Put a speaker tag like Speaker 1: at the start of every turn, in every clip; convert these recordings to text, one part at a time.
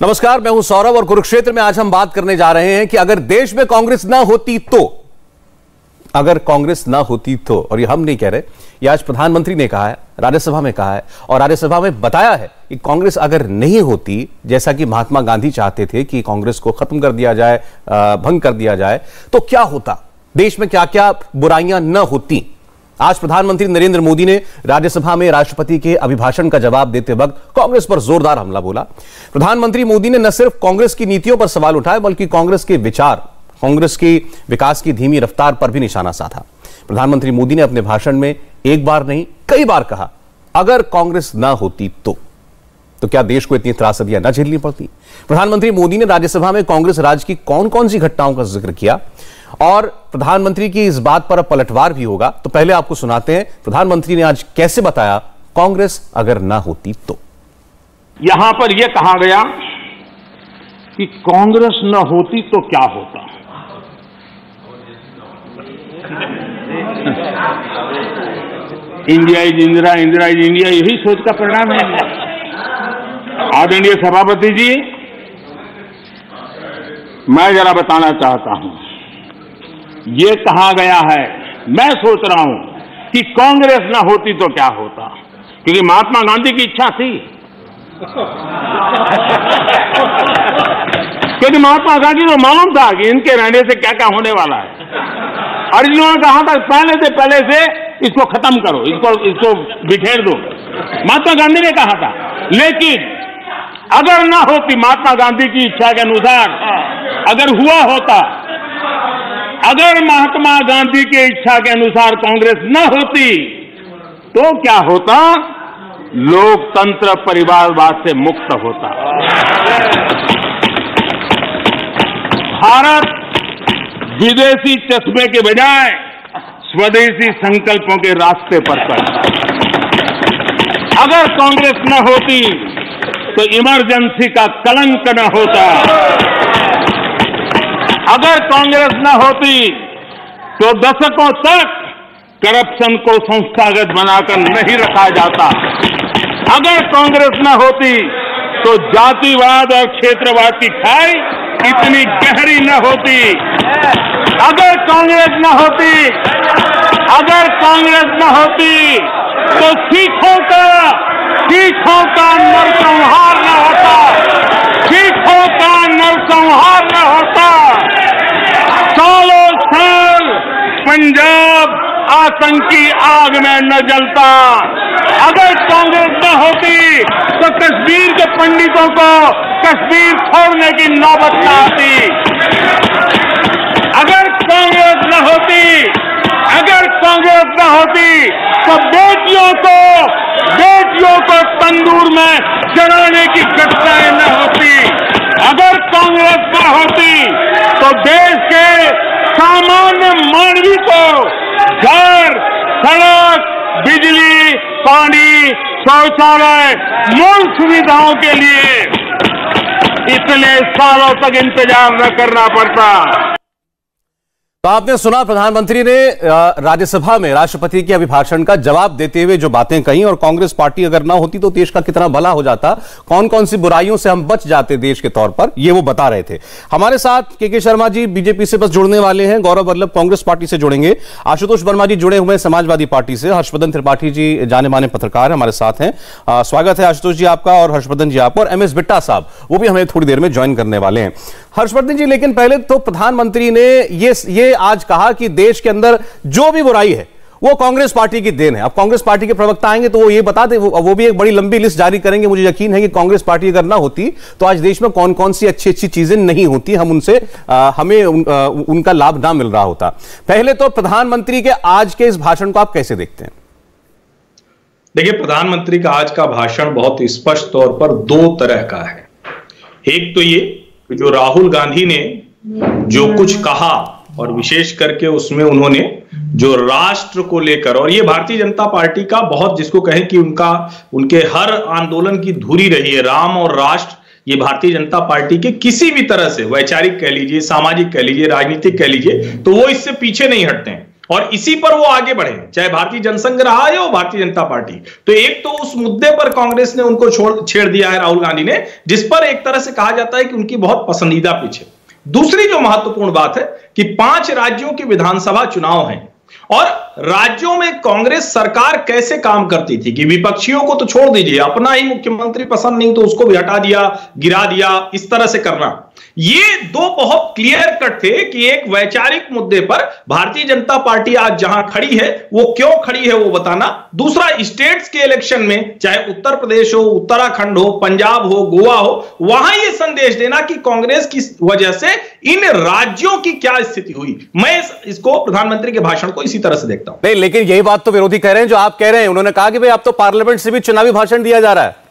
Speaker 1: नमस्कार, मैं हूं सौरभ और कुरुक्षेत्र में आज हम बात करने जा रहे हैं कि अगर देश में कांग्रेस ना होती तो, अगर कांग्रेस ना होती तो, और ये हम नहीं कह रहे, ये आज प्रधानमंत्री ने कहा है, राज्यसभा में कहा है और राज्यसभा में बताया है कि कांग्रेस अगर नहीं होती, जैसा कि महात्मा गांधी चाहते थे कि कांग्रेस को खत्म कर दिया जाए, भंग कर दिया जाए, तो क्या होता, देश में क्या क्या बुराइयां न होती। आज प्रधानमंत्री नरेंद्र मोदी ने राज्यसभा में राष्ट्रपति के अभिभाषण का जवाब देते वक्त कांग्रेस पर जोरदार हमला बोला। प्रधानमंत्री मोदी ने न सिर्फ कांग्रेस की नीतियों पर सवाल उठाए बल्कि कांग्रेस के विचार, कांग्रेस की विकास की धीमी रफ्तार पर भी निशाना साधा। प्रधानमंत्री मोदी ने अपने भाषण में एक बार नहीं कई बार कहा, अगर कांग्रेस ना होती तो क्या देश को इतनी त्रासदियां न झेलनी पड़ती। प्रधानमंत्री मोदी ने राज्यसभा में कांग्रेस राज की कौन कौन सी घटनाओं का जिक्र किया और प्रधानमंत्री की इस बात पर अब पलटवार भी होगा। तो पहले आपको सुनाते हैं प्रधानमंत्री ने आज कैसे बताया कांग्रेस अगर ना होती तो।
Speaker 2: यहां पर यह कहा गया कि कांग्रेस न होती तो क्या होता। India is Indira, Indira is India, यही सोच का परिणाम है। आदरणीय सभापति जी, मैं जरा बताना चाहता हूं, ये कहा गया है, मैं सोच रहा हूं कि कांग्रेस ना होती तो क्या होता, क्योंकि महात्मा गांधी की इच्छा थी। क्योंकि महात्मा गांधी को मालूम था कि इनके रहने से क्या क्या होने वाला है और इन्होंने कहा था पहले से इसको खत्म करो, इसको बिखेर दो। महात्मा गांधी ने कहा था, लेकिन अगर ना होती महात्मा गांधी की इच्छा के अनुसार, अगर हुआ होता, अगर महात्मा गांधी की इच्छा के अनुसार कांग्रेस न होती तो क्या होता, लोकतंत्र परिवारवाद से मुक्त होता। भारत विदेशी चश्मे के बजाय स्वदेशी संकल्पों के रास्ते पर चला। अगर कांग्रेस न होती तो इमरजेंसी का कलंक न होता। अगर कांग्रेस न होती तो दशकों तक करप्शन को संस्थागत बनाकर नहीं रखा जाता। अगर कांग्रेस न होती तो जातिवाद और क्षेत्रवाद की खाई इतनी गहरी न होती। अगर कांग्रेस न होती, अगर कांग्रेस न होती तो सिखों का नरसंहार न होता, सिखों का नरसंहार न होता। सालों साल पंजाब आतंकी आग में न जलता। अगर कांग्रेस न होती तो कश्मीर के पंडितों को कश्मीर छोड़ने की नौबत न आती। अगर कांग्रेस न होती, अगर कांग्रेस न होती तो बेटियों को तंदूर में जलाने की घटनाएं न होती। अगर कांग्रेस न होती तो देश के सामान्य मानवी को घर, सड़क, बिजली, पानी, शौचालय, मूल सुविधाओं के लिए इतने सालों तक इंतजार न करना पड़ता।
Speaker 1: तो आपने सुना प्रधानमंत्री ने राज्यसभा में राष्ट्रपति के अभिभाषण का जवाब देते हुए जो बातें कही, और कांग्रेस पार्टी अगर ना होती तो देश का कितना भला हो जाता, कौन कौन सी बुराइयों से हम बच जाते देश के तौर पर, ये वो बता रहे थे। हमारे साथ के शर्मा जी बीजेपी से बस जुड़ने वाले हैं, गौरव वल्लभ कांग्रेस पार्टी से जुड़ेंगे, आशुतोष वर्मा जी जुड़े हुए हैं समाजवादी पार्टी से, हर्षवर्धन त्रिपाठी जी जाने माने पत्रकार हमारे साथ हैं। स्वागत है आशुतोष जी आपका और हर्षवर्धन जी आपका, और एमएस बिट्टा साहब वो भी हमें थोड़ी देर में ज्वाइन करने वाले हैं। हर्षवर्धन जी, लेकिन पहले तो प्रधानमंत्री ने ये आज कहा कि देश के अंदर जो भी बुराई है वो कांग्रेस पार्टी की देन है। अब कांग्रेस पार्टी के प्रवक्ता आएंगे तो वो ये बता दे, वो भी एक बड़ी लंबी लिस्ट जारी करेंगे। मुझे यकीन है कि कांग्रेस पार्टी अगर ना होती तो आज देश में कौन कौन सी अच्छी अच्छी चीजें नहीं होती, हमें उनका लाभ ना मिल रहा होता। पहले तो प्रधानमंत्री के आज के इस भाषण को आप कैसे देखते हैं?
Speaker 3: देखिए, प्रधानमंत्री का आज का भाषण बहुत स्पष्ट तौर पर दो तरह का है। एक तो ये जो राहुल गांधी ने जो कुछ कहा, और विशेष करके उसमें उन्होंने जो राष्ट्र को लेकर, और ये भारतीय जनता पार्टी का बहुत, जिसको कहें कि उनके हर आंदोलन की धुरी रही है, राम और राष्ट्र, ये भारतीय जनता पार्टी के किसी भी तरह से वैचारिक कह लीजिए, सामाजिक कह लीजिए, राजनीतिक कह लीजिए, तो वो इससे पीछे नहीं हटते हैं। और इसी पर वो आगे बढ़े, चाहे भारतीय जनसंघ रहा है और भारतीय जनता पार्टी। तो एक तो उस मुद्दे पर कांग्रेस ने उनको छेड़ दिया है राहुल गांधी ने, जिस पर एक तरह से कहा जाता है कि उनकी बहुत पसंदीदा पिच है। दूसरी जो महत्वपूर्ण बात है कि 5 राज्यों के विधानसभा चुनाव हैं और राज्यों में कांग्रेस सरकार कैसे काम करती थी कि विपक्षियों को तो छोड़ दीजिए, अपना ही मुख्यमंत्री पसंद नहीं तो उसको भी हटा दिया, गिरा दिया, इस तरह से करना। ये दो बहुत क्लियर कट थे कि एक वैचारिक मुद्दे पर भारतीय जनता पार्टी आज जहां खड़ी है वो क्यों खड़ी है वो बताना। दूसरा, स्टेट्स के इलेक्शन में चाहे उत्तर प्रदेश हो, उत्तराखंड हो, पंजाब हो, गोवा हो, वहां ये संदेश देना कि कांग्रेस की वजह से इन राज्यों की क्या स्थिति हुई। मैं इसको प्रधानमंत्री के भाषण को इसी तरह से देखता हूं।
Speaker 1: नहीं, लेकिन यही बात तो विरोधी कह रहे हैं जो आप कह रहे हैं। उन्होंने कहा कि भाई अब तो पार्लियामेंट से भी चुनावी भाषण दिया जा रहा है।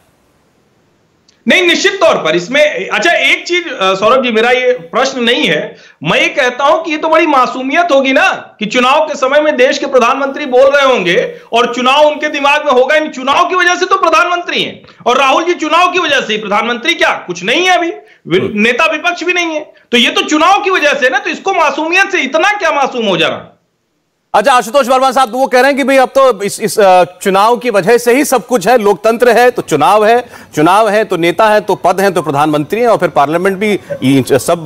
Speaker 3: नहीं, निश्चित तौर पर इसमें अच्छा एक चीज सौरभ जी, मेरा ये प्रश्न नहीं है, मैं ये कहता हूं कि ये तो बड़ी मासूमियत होगी ना कि चुनाव के समय में देश के प्रधानमंत्री बोल रहे होंगे और चुनाव उनके दिमाग में होगा इन चुनाव की वजह से तो प्रधानमंत्री हैं, और राहुल जी चुनाव की वजह से ही प्रधानमंत्री क्या कुछ नहीं है, अभी नेता विपक्ष भी नहीं है, तो ये तो चुनाव की वजह से ना, तो इसको मासूमियत से इतना क्या मासूम हो जा रहा।
Speaker 1: अच्छा, आशुतोष वर्मा साहब वो कह रहे हैं कि भाई अब तो इस चुनाव की वजह से ही सब कुछ है, लोकतंत्र है तो चुनाव है तो नेता है तो पद है तो प्रधानमंत्री है, और फिर पार्लियामेंट भी सब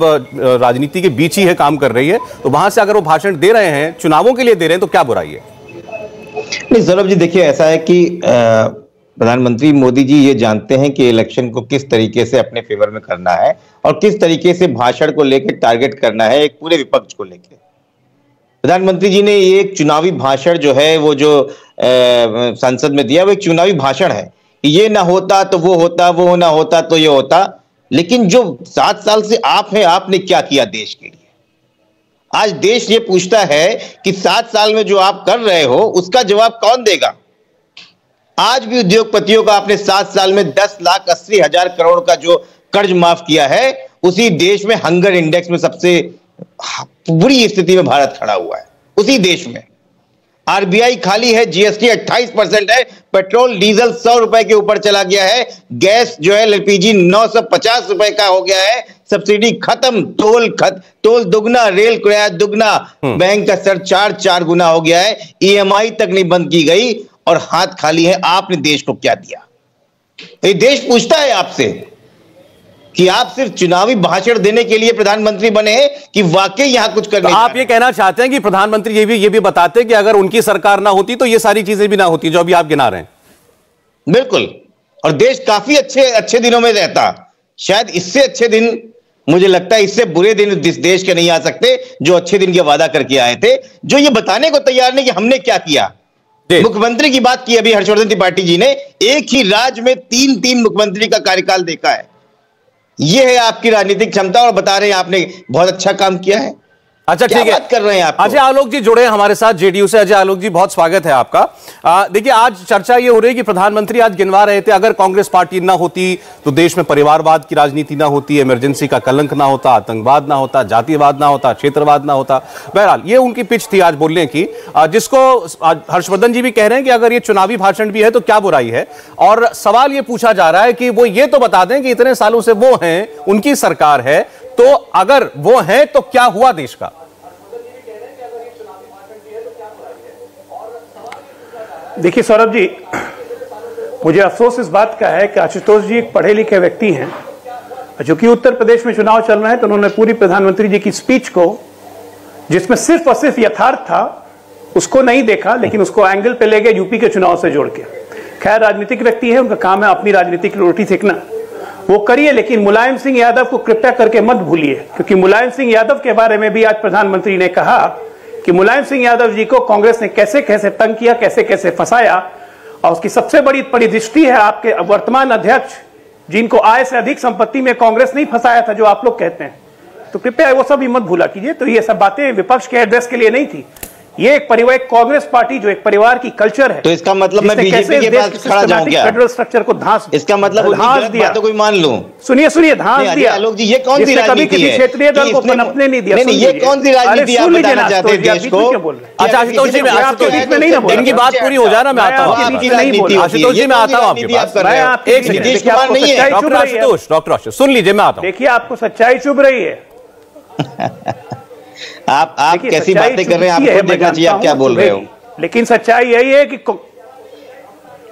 Speaker 1: राजनीति के बीच ही है, काम कर रही है, तो वहां से अगर वो भाषण दे रहे हैं, चुनावों के लिए दे रहे हैं, तो क्या बुराई है?
Speaker 4: नहीं सौरभ जी, देखिए ऐसा है कि प्रधानमंत्री मोदी जी ये जानते हैं कि इलेक्शन को किस तरीके से अपने फेवर में करना है और किस तरीके से भाषण को लेकर टारगेट करना है एक पूरे विपक्ष को लेकर। प्रधानमंत्री जी ने एक चुनावी भाषण जो है वो जो संसद में दिया वो एक चुनावी भाषण है। ये ना होता तो वो होता, वो ना होता तो ये होता, लेकिन जो 7 साल से आप हैं, आपने क्या किया देश के लिए? आज देश ये पूछता है कि 7 साल में जो आप कर रहे हो उसका जवाब कौन देगा? आज भी उद्योगपतियों का आपने 7 साल में 10,80,000 करोड़ का जो कर्ज माफ किया है, उसी देश में हंगर इंडेक्स में सबसे बुरी स्थिति में भारत खड़ा हुआ है, उसी देश में। आरबीआई खाली है, जीएसटी 28% है, पेट्रोल डीजल 100 रुपए के ऊपर चला गया है, गैस जो है एलपीजी 950 रुपए का हो गया है, सब्सिडी खत्म, टोल दुगना, रेल किराया दुगना, बैंक का सरचार्ज 4 गुना हो गया है, ईएमआई तक नहीं बंद की गई और हाथ खाली है। आपने देश को क्या दिया? ये देश पूछता है आपसे कि आप सिर्फ चुनावी भाषण देने के लिए प्रधानमंत्री बने हैं कि वाकई यहां कुछ करने।
Speaker 1: तो आप ये कहना चाहते हैं कि प्रधानमंत्री ये भी बताते हैं कि अगर उनकी सरकार ना होती तो ये सारी चीजें भी ना होती जो अभी आप गिना रहे हैं?
Speaker 4: बिल्कुल, और देश काफी अच्छे दिनों में रहता। शायद इससे अच्छे दिन, मुझे लगता है इससे बुरे दिन इस देश के नहीं आ सकते जो अच्छे दिन के वादा करके आए थे, जो ये बताने को तैयार नहीं कि हमने क्या किया। मुख्यमंत्री की बात की अभी हर्षवर्धन त्रिपाठी जी ने, एक ही राज्य में 3 मुख्यमंत्री का कार्यकाल देखा है। यह है आपकी राजनीतिक क्षमता, और बता रहे हैं आपने बहुत अच्छा काम किया है।
Speaker 1: अच्छा, ठीक है,
Speaker 4: बात कर रहे हैं आप।
Speaker 1: अजय आलोक जी जुड़े हैं हमारे साथ जेडीयू से। अजय आलोक जी, बहुत स्वागत है आपका। देखिए, आज चर्चा ये हो रही है कि प्रधानमंत्री आज गिनवा रहे थे अगर कांग्रेस पार्टी ना होती तो देश में परिवारवाद की राजनीति ना होती, इमरजेंसी का कलंक ना होता, आतंकवाद ना होता, जातिवाद ना होता, क्षेत्रवाद ना होता। बहरहाल ये उनकी पिच थी आज बोलने की, जिसको हर्षवर्धन जी भी कह रहे हैं कि अगर ये चुनावी भाषण भी है तो क्या बुराई है। और सवाल ये पूछा जा रहा है कि वो ये तो बता दें कि इतने सालों से वो हैं, उनकी सरकार है, तो अगर वो है तो क्या हुआ देश का?
Speaker 5: देखिए सौरभ जी, मुझे अफसोस इस बात का है कि आशुतोष जी एक पढ़े लिखे व्यक्ति हैं, चूंकि उत्तर प्रदेश में चुनाव चल रहे हैं तो उन्होंने पूरी प्रधानमंत्री जी की स्पीच को, जिसमें सिर्फ और सिर्फ यथार्थ था, उसको नहीं देखा, लेकिन उसको एंगल पे ले गए यूपी के चुनाव से जोड़ के। खैर, राजनीतिक व्यक्ति है, उनका काम है अपनी राजनीतिक रोटी सेकना, वो करिए, लेकिन मुलायम सिंह यादव को कृपया करके मत भूलिए, क्योंकि मुलायम सिंह यादव के बारे में भी आज प्रधानमंत्री ने कहा कि मुलायम सिंह यादव जी को कांग्रेस ने कैसे कैसे तंग किया, कैसे कैसे फंसाया, और उसकी सबसे बड़ी दृष्टि है आपके वर्तमान अध्यक्ष, जिनको आय से अधिक संपत्ति में कांग्रेस नहीं फंसाया था जो आप लोग कहते हैं। तो कृपया वो सब भी मत भूला कीजिए। तो ये सब बातें विपक्ष के एड्रेस के लिए नहीं थी, ये एक परिवार, कांग्रेस पार्टी जो एक परिवार की कल्चर है।
Speaker 4: तो इसका मतलब मैं बीजेपी के पास खड़ा जाऊं क्या?
Speaker 5: फेडरल स्ट्रक्चर को धांस,
Speaker 4: इसका मतलब
Speaker 5: धांस दिया
Speaker 4: तो कोई मान लूं।
Speaker 5: सुनिए धांस दिया।
Speaker 4: आलोक जी, ये कौन सी राजनीति है?
Speaker 5: क्षेत्रीय दल को पनपने नहीं दिया।
Speaker 4: नहीं, ये कौन सी राजनीति आप बताना चाहते हैं देश को?
Speaker 1: अच्छा आशुतोष जी, इनकी बात पूरी हो जाए ना, मैं आता हूँ। आशुतोष जी, मैं आता हूँ आपके पास। एक सेकंड, डॉक्टर आशुतोष सुन लीजिए, मैं आता हूँ।
Speaker 5: देखिए, आपको सच्चाई चुभ रही है।
Speaker 4: आप कैसी बातें कर रहे हैं, आपको देखना चाहिए आप क्या बोल रहे हो।
Speaker 5: लेकिन सच्चाई यही है कि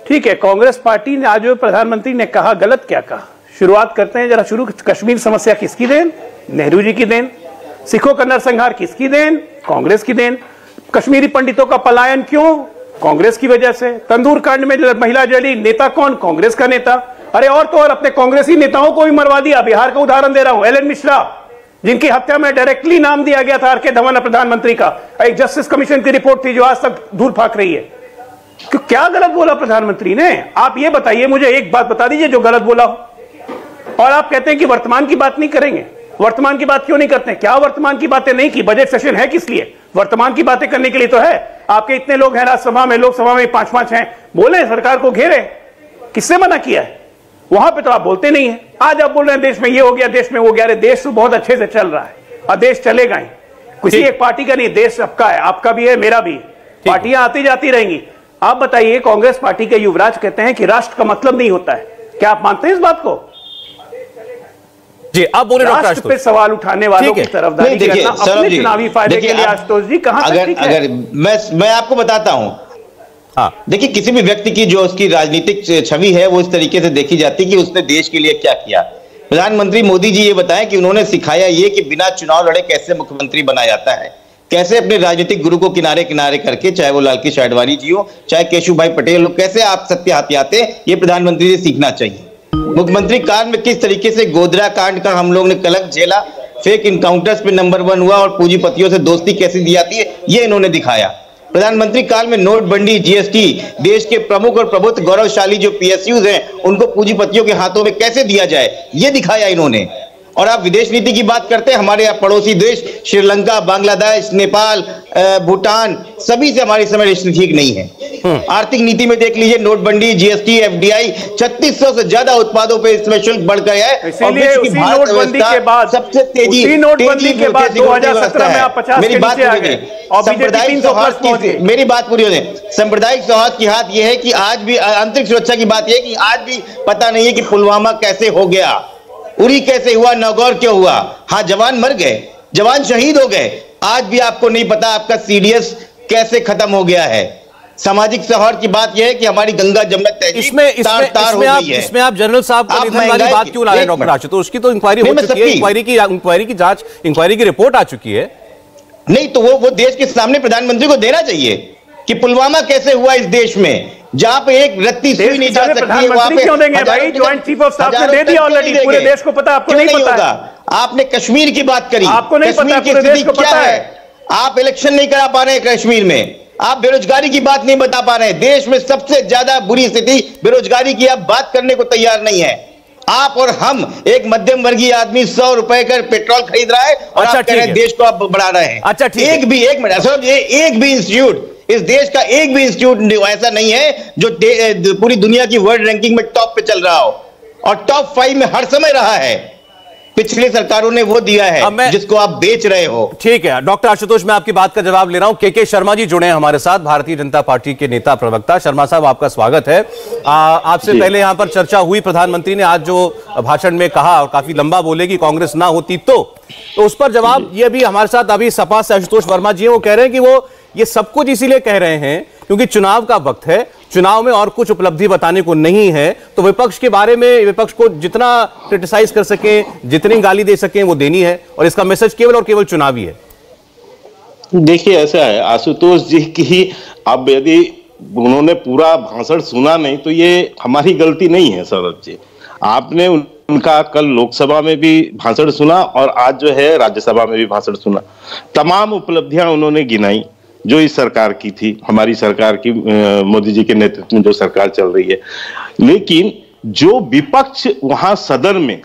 Speaker 5: ठीक है, कांग्रेस पार्टी ने आज जो प्रधानमंत्री ने कहा गलत क्या कहा। शुरुआत करते हैं जरा शुरू। कश्मीर समस्या किसकी देन? नेहरू जी की देन। सिखों का नरसंहार किसकी देन? कांग्रेस की देन। कश्मीरी पंडितों का पलायन क्यों? कांग्रेस की वजह से। तंदूर कांड में महिला जली, नेता कौन? कांग्रेस का नेता। अरे और तो और अपने कांग्रेसी नेताओं को भी मरवा दिया। बिहार का उदाहरण दे रहा हूं, एल.एन. मिश्रा, जिनकी हत्या में डायरेक्टली नाम दिया गया था आर.के. धवन प्रधानमंत्री का। एक जस्टिस कमीशन की रिपोर्ट थी जो आज तक धूल फाक रही है। क्या गलत बोला प्रधानमंत्री ने? आप ये बताइए, मुझे एक बात बता दीजिए जो गलत बोला हो। और आप कहते हैं कि वर्तमान की बात नहीं करेंगे। वर्तमान की बात क्यों नहीं करते? क्या वर्तमान की बातें नहीं की? बजट सेशन है किस लिए? वर्तमान की बातें करने के लिए तो है। आपके इतने लोग हैं राज्यसभा में, लोकसभा में 5-5 हैं, बोले सरकार को घेरे। किससे मना किया है? वहां पे तो आप बोलते नहीं है। आज आप बोल रहे हैं देश में ये हो गया, देश में वो गया। अरे देश तो बहुत अच्छे से चल रहा है और देश चलेगा ही। किसी एक पार्टी का नहीं, देश सबका है। आपका भी है, मेरा भी। पार्टियां आती जाती रहेंगी। आप बताइए, कांग्रेस पार्टी के युवराज कहते हैं कि राष्ट्र का मतलब नहीं होता है। क्या आप मानते हैं इस बात को?
Speaker 1: जी, आप बोले
Speaker 5: राष्ट्र पे सवाल उठाने वालों की तरफदारी करना अपने चुनावी फायदे के लिए। आशुतोष जी कहां तक
Speaker 4: अगर मैं आपको बताता हूं, हाँ, देखिए किसी भी व्यक्ति की जो उसकी राजनीतिक छवि है वो इस तरीके से देखी जाती है कि उसने देश के लिए क्या किया। प्रधानमंत्री मोदी जी ये बताएं कि उन्होंने सिखाया ये कि बिना चुनाव लड़े कैसे मुख्यमंत्री बना जाता है, कैसे अपने राजनीतिक गुरु को किनारे किनारे करके, चाहे वो लाल कृष्ण आडवाणी जी हो, चाहे केशु भाई पटेल हो, कैसे आप सत्य हथियाते, ये प्रधानमंत्री से सीखना चाहिए। मुख्यमंत्री काल में किस तरीके से गोधरा कांड का हम लोग ने कलंक झेला, फेक इनकाउंटर्स पे नंबर 1 हुआ और पूंजीपतियों से दोस्ती कैसे दी जाती है, ये इन्होंने दिखाया। प्रधानमंत्री काल में नोटबंदी, जीएसटी, देश के प्रमुख और प्रभुत्व गौरवशाली जो पीएसयूज हैं उनको पूंजीपतियों के हाथों में कैसे दिया जाए, ये दिखाया इन्होंने। और आप विदेश नीति की बात करते हैं, हमारे यहाँ पड़ोसी देश श्रीलंका, बांग्लादेश, नेपाल, भूटान, सभी से हमारी समय रिश्ते ठीक नहीं है। आर्थिक नीति में देख लीजिए, नोटबंदी, जीएसटी, एफडीआई, 3600 से ज्यादा उत्पादों पे इसमें शुल्क बढ़ गया है।
Speaker 5: इसीलिए नोटबंदी के बाद
Speaker 4: सबसे तेजी,
Speaker 5: नोटबंदी के बाद 2017 में आप 50
Speaker 4: मेरी बात सांप्रदायिक सौहार्द की, मेरी बात पूरी होने, सांप्रदायिक सौहार्द की हाथ यह है कि आज भी आंतरिक सुरक्षा की बात यह है कि आज भी पता नहीं है कि पुलवामा कैसे हो गया, उरी कैसे हुआ, नौगौर क्यों हुआ। हाँ, जवान मर गए, जवान शहीद हो गए, आज भी आपको नहीं पता आपका सीडीएस कैसे खत्म हो गया है। सामाजिक सौहार्द की बात यह है कि हमारी गंगा जमुना तहजीब तार-तार हो गई है।
Speaker 1: इसमें आप जनरल साहब को निधन वाली बात क्यों ला रहे हैं डॉक्टर आशुतोष? उसकी तो इंक्वायरी हो चुकी है, इंक्वायरी की जांच, इंक्वायरी की रिपोर्ट आ चुकी है।
Speaker 4: नहीं तो वो देश के सामने प्रधानमंत्री को देना चाहिए कि पुलवामा कैसे हुआ इस देश में, जहां पे एक रत्ती सुई नहीं जा सकती है, वहां पे
Speaker 5: क्यों देंगे भाई? ज्वाइंट चीफ ऑफ स्टाफ ने दे दिया ऑलरेडी, पूरे देश को पता, आपको नहीं पता।
Speaker 4: आपने कश्मीर की बात करी,
Speaker 5: आपको नहीं पता, पूरे देश को पता है।
Speaker 4: आप इलेक्शन नहीं करा पा रहे हैं कश्मीर में, आप बेरोजगारी की बात नहीं बता पा रहे हैं। देश में सबसे ज्यादा बुरी स्थिति बेरोजगारी की, आप बात करने को तैयार नहीं है। आप और हम, एक मध्यम वर्गीय आदमी 100 रुपए का पेट्रोल खरीद रहा है और आप कह रहे हैं देश को आप बढ़ा रहे हैं।
Speaker 1: अच्छा, ठीक है।
Speaker 4: एक भी इंस्टीट्यूट, इस देश का एक भी इंस्टीट्यूट ऐसा नहीं है जो पूरी दुनिया की वर्ल्ड रैंकिंग में टॉप पे चल रहा हो, और टॉप 5 में हर समय रहा है। पिछली सरकारों ने वो दिया है जिसको आप बेच रहे हो।
Speaker 1: ठीक है डॉक्टर आशुतोष, मैं आपकी बात का जवाब ले रहा हूं। के शर्मा जी जुड़े हैं हमारे साथ, भारतीय जनता पार्टी के नेता प्रवक्ता। शर्मा साहब, आपका स्वागत है। आपसे पहले यहां पर चर्चा हुई, प्रधानमंत्री ने आज जो भाषण में कहा और काफी लंबा बोले कि कांग्रेस ना होती तो उस पर जवाब ये भी हमारे साथ अभी सपा से आशुतोष वर्मा जी हैं, वो कह रहे हैं कि वो ये सब कुछ इसीलिए कह रहे हैं क्योंकि चुनाव का वक्त है, चुनाव में और कुछ उपलब्धि बताने को नहीं है, तो विपक्ष के बारे में, विपक्ष को जितना क्रिटिसाइज कर सके, जितनी गाली दे सके वो देनी है, और इसका मैसेज केवल और केवल चुनावी है।
Speaker 6: देखिए ऐसा है आशुतोष जी की, अब यदि उन्होंने पूरा भाषण सुना नहीं तो ये हमारी गलती नहीं है सौरभ जी। आपने उनका कल लोकसभा में भी भाषण सुना और आज जो है राज्यसभा में भी भाषण सुना। तमाम उपलब्धियां उन्होंने गिनाई जो इस सरकार की थी, हमारी सरकार की, मोदी जी के नेतृत्व में जो सरकार चल रही है। लेकिन जो विपक्ष वहां सदन में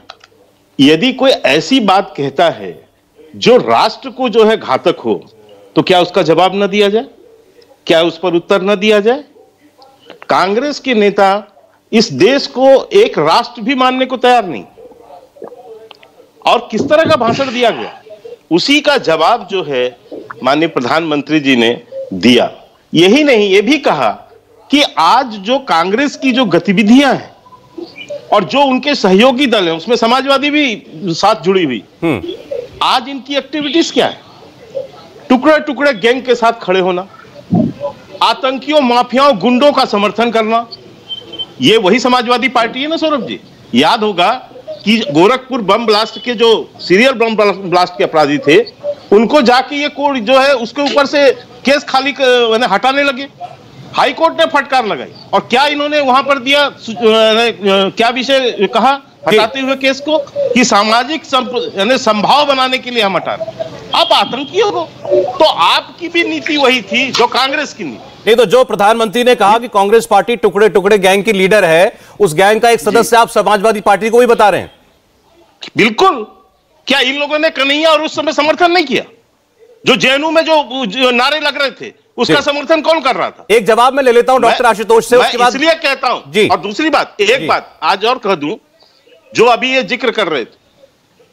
Speaker 6: यदि कोई ऐसी बात कहता है जो राष्ट्र को जो है घातक हो, तो क्या उसका जवाब न दिया जाए? क्या उस पर उत्तर न दिया जाए? कांग्रेस के नेता इस देश को एक राष्ट्र भी मानने को तैयार नहीं, और किस तरह का भाषण दिया गया, उसी का जवाब जो है माननीय प्रधानमंत्री जी ने दिया। यही नहीं, ये भी कहा कि आज जो कांग्रेस की जो गतिविधियां हैं और जो उनके सहयोगी दल हैं, उसमें समाजवादी भी साथ जुड़ी हुई, आज इनकी एक्टिविटीज क्या है? टुकड़े टुकड़े गैंग के साथ खड़े होना, आतंकियों, माफियाओं, गुंडों का समर्थन करना, ये वही समाजवादी पार्टी है ना सौरभ जी। याद होगा कि गोरखपुर बम ब्लास्ट के जो सीरियल बम ब्लास्ट के अपराधी थे, उनको जाके ये कोर्ट जो है उसके ऊपर से केस खाली हटाने लगे, हाई कोर्ट ने फटकार लगाई। और क्या इन्होंने वहां पर दिया, क्या विषय कहा हटाते हुए केस को, कि सामाजिक संभाव बनाने के लिए हम हटा रहे। आप आतंकियों को, तो आपकी भी नीति वही थी जो कांग्रेस की नीति।
Speaker 1: नहीं तो जो प्रधानमंत्री ने कहा कि कांग्रेस पार्टी टुकड़े टुकड़े गैंग की लीडर है, उस गैंग का एक सदस्य आप समाजवादी पार्टी को भी बता रहे हैं।
Speaker 6: बिल्कुल। क्या इन लोगों ने कन्हैया और उस समय समर्थन नहीं किया? जो जेएनयू में जो नारे लग रहे थे, उसका समर्थन कौन कर रहा था?
Speaker 1: एक जवाब मैं ले लेता हूं डॉक्टर आशुतोष से, उसके बाद
Speaker 6: इसलिए कहता हूं जी। और दूसरी बात, एक बात आज और कह दूं, जो अभी ये जिक्र कर रहे थे,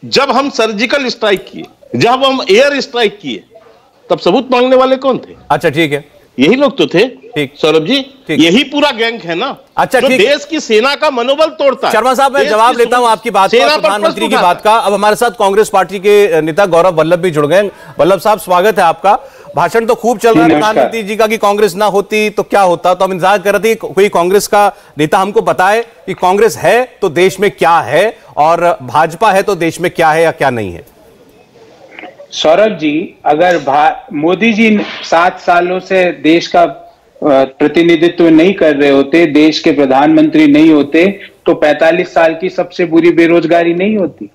Speaker 6: जब हम सर्जिकल स्ट्राइक किए, जब हम एयर स्ट्राइक किए, तब सबूत मांगने वाले कौन थे?
Speaker 1: अच्छा ठीक है,
Speaker 6: यही लोग तो थे।
Speaker 1: ठीक
Speaker 6: सौरभ जी, यही पूरा गैंग है ना।
Speaker 1: अच्छा,
Speaker 6: जो देश की सेना का मनोबल तोड़ता है।
Speaker 1: शर्मा साहब, मैं जवाब लेता हूं आपकी बात का, प्रधानमंत्री की बात का। अब हमारे साथ कांग्रेस पार्टी के नेता गौरव वल्लभ भी जुड़ गए। वल्लभ साहब, स्वागत है आपका। भाषण तो खूब चल रहा है प्रधानमंत्री जी का कि कांग्रेस ना होती तो क्या होता, तो हम इंतजार कर रहे थे कोई कांग्रेस का नेता हमको बताए कि कांग्रेस है तो देश में क्या है और भाजपा है तो देश में क्या है या क्या नहीं है।
Speaker 7: सौरभ जी, अगर मोदी जी 7 सालों से देश का प्रतिनिधित्व नहीं कर रहे होते, देश के प्रधानमंत्री नहीं होते, तो 45 साल की सबसे बुरी बेरोजगारी नहीं होती,